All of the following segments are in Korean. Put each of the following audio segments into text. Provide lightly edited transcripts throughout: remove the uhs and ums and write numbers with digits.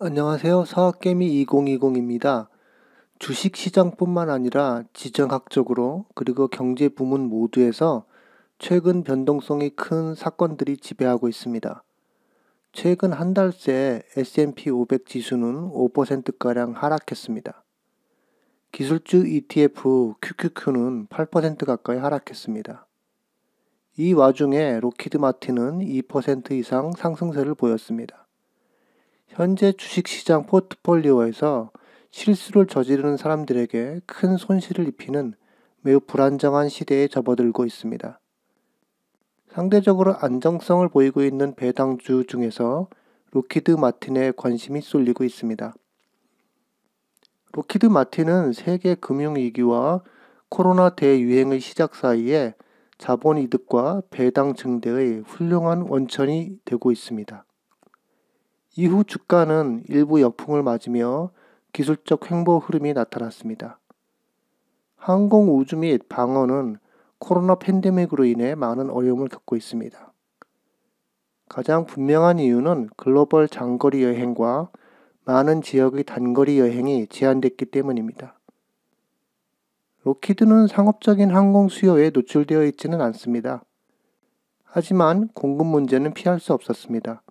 안녕하세요. 사학개미 2020입니다. 주식시장뿐만 아니라 지정학적으로 그리고 경제 부문 모두에서 최근 변동성이 큰 사건들이 지배하고 있습니다. 최근 한 달 새 S&P 500 지수는 5%가량 하락했습니다. 기술주 ETF QQQ는 8% 가까이 하락했습니다. 이 와중에 로키드 마틴은 2% 이상 상승세를 보였습니다. 현재 주식시장 포트폴리오에서 실수를 저지르는 사람들에게 큰 손실을 입히는 매우 불안정한 시대에 접어들고 있습니다. 상대적으로 안정성을 보이고 있는 배당주 중에서 로키드 마틴에 관심이 쏠리고 있습니다. 로키드 마틴은 세계 금융위기와 코로나 대유행의 시작 사이에 자본 이득과 배당 증대의 훌륭한 원천이 되고 있습니다. 이후 주가는 일부 역풍을 맞으며 기술적 횡보 흐름이 나타났습니다. 항공 우주 및 방어는 코로나 팬데믹으로 인해 많은 어려움을 겪고 있습니다. 가장 분명한 이유는 글로벌 장거리 여행과 많은 지역의 단거리 여행이 제한됐기 때문입니다. 록히드는 상업적인 항공 수요에 노출되어 있지는 않습니다. 하지만 공급 문제는 피할 수 없었습니다.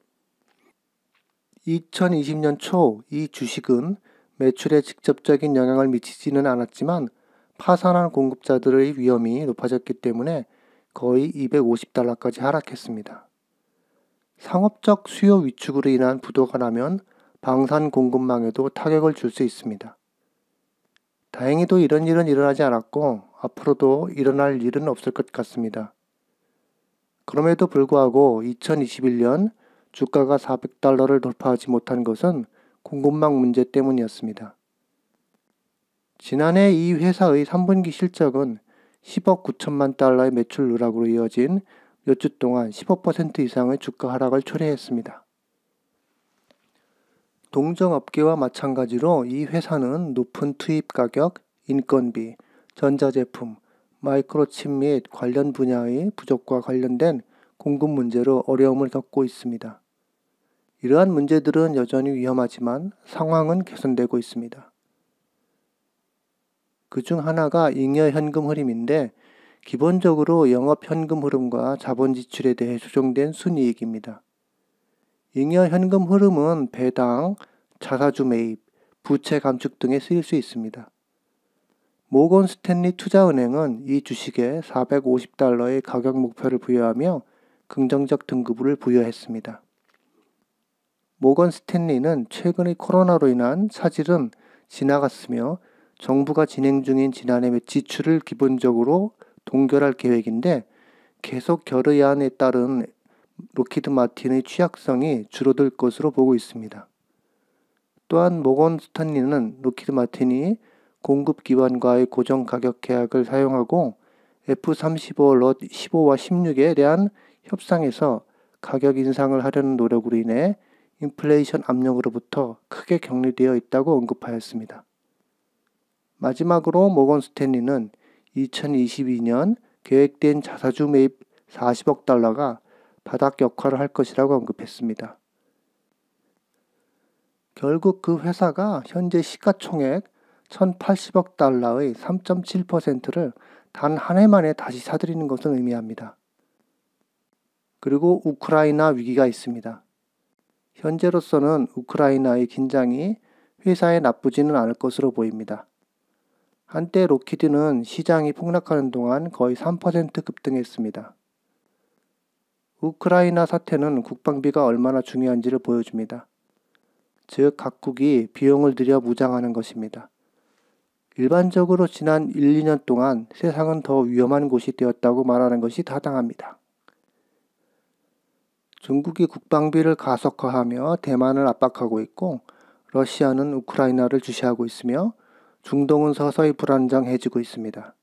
2020년 초 이 주식은 매출에 직접적인 영향을 미치지는 않았지만 파산한 공급자들의 위험이 높아졌기 때문에 거의 $250까지 하락했습니다. 상업적 수요 위축으로 인한 부도가 나면 방산 공급망에도 타격을 줄 수 있습니다. 다행히도 이런 일은 일어나지 않았고 앞으로도 일어날 일은 없을 것 같습니다. 그럼에도 불구하고 2021년 주가가 $400를 돌파하지 못한 것은 공급망 문제 때문이었습니다. 지난해 이 회사의 3분기 실적은 10억 9천만 달러의 매출 누락으로 이어진 몇 주 동안 15% 이상의 주가 하락을 초래했습니다. 동종업계와 마찬가지로 이 회사는 높은 투입 가격, 인건비, 전자제품, 마이크로칩 및 관련 분야의 부족과 관련된 공급 문제로 어려움을 겪고 있습니다. 이러한 문제들은 여전히 위험하지만 상황은 개선되고 있습니다. 그중 하나가 잉여 현금 흐름인데 기본적으로 영업 현금 흐름과 자본 지출에 대해 조정된 순이익입니다. 잉여 현금 흐름은 배당, 자사주 매입, 부채 감축 등에 쓰일 수 있습니다. 모건 스탠리 투자은행은 이 주식에 $450의 가격 목표를 부여하며 긍정적 등급을 부여했습니다. 모건 스탠리는 최근의 코로나로 인한 차질은 지나갔으며 정부가 진행 중인 지난해 지출을 기본적으로 동결할 계획인데 계속 결의안에 따른 로키드 마틴의 취약성이 줄어들 것으로 보고 있습니다. 또한 모건 스탠리는 로키드 마틴이 공급 기관과의 고정 가격 계약을 사용하고 F-35 럿 15와 16에 대한 협상에서 가격 인상을 하려는 노력으로 인해 인플레이션 압력으로부터 크게 격리되어 있다고 언급하였습니다. 마지막으로 모건 스탠리는 2022년 계획된 자사주 매입 $40억 바닥 역할을 할 것이라고 언급했습니다. 결국 그 회사가 현재 시가총액 $1,080억 3.7%를 단 한 해 만에 다시 사들이는 것을 의미합니다. 그리고 우크라이나 위기가 있습니다. 현재로서는 우크라이나의 긴장이 회사에 나쁘지는 않을 것으로 보입니다. 한때 로키드는 시장이 폭락하는 동안 거의 3% 급등했습니다. 우크라이나 사태는 국방비가 얼마나 중요한지를 보여줍니다. 즉 각국이 비용을 들여 무장하는 것입니다. 일반적으로 지난 1, 2년 동안 세상은 더 위험한 곳이 되었다고 말하는 것이 타당합니다. 중국이 국방비를 가속화하며 대만을 압박하고 있고 러시아는 우크라이나를 주시하고 있으며 중동은 서서히 불안정해지고 있습니다.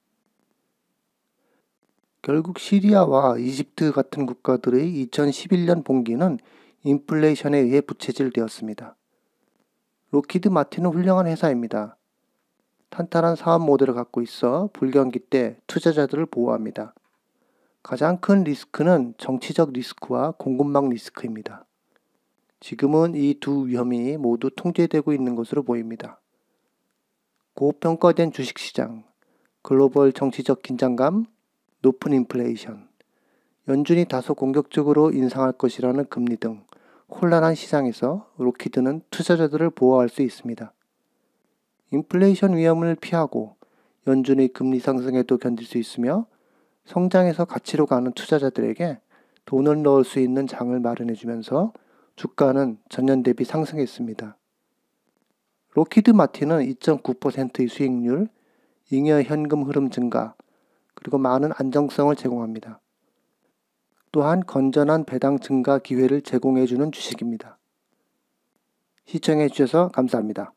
결국 시리아와 이집트 같은 국가들의 2011년 분기는 인플레이션에 의해 부채질되었습니다. 로키드 마틴은 훌륭한 회사입니다. 탄탄한 사업 모델을 갖고 있어 불경기 때 투자자들을 보호합니다. 가장 큰 리스크는 정치적 리스크와 공급망 리스크입니다. 지금은 이 두 위험이 모두 통제되고 있는 것으로 보입니다. 고평가된 주식시장, 글로벌 정치적 긴장감, 높은 인플레이션, 연준이 다소 공격적으로 인상할 것이라는 금리 등 혼란한 시장에서 록히드는 투자자들을 보호할 수 있습니다. 인플레이션 위험을 피하고 연준의 금리 상승에도 견딜 수 있으며 성장에서 가치로 가는 투자자들에게 돈을 넣을 수 있는 장을 마련해주면서 주가는 전년 대비 상승했습니다. 록히드 마틴은 2.9%의 수익률, 잉여 현금 흐름 증가, 그리고 많은 안정성을 제공합니다. 또한 건전한 배당 증가 기회를 제공해주는 주식입니다. 시청해주셔서 감사합니다.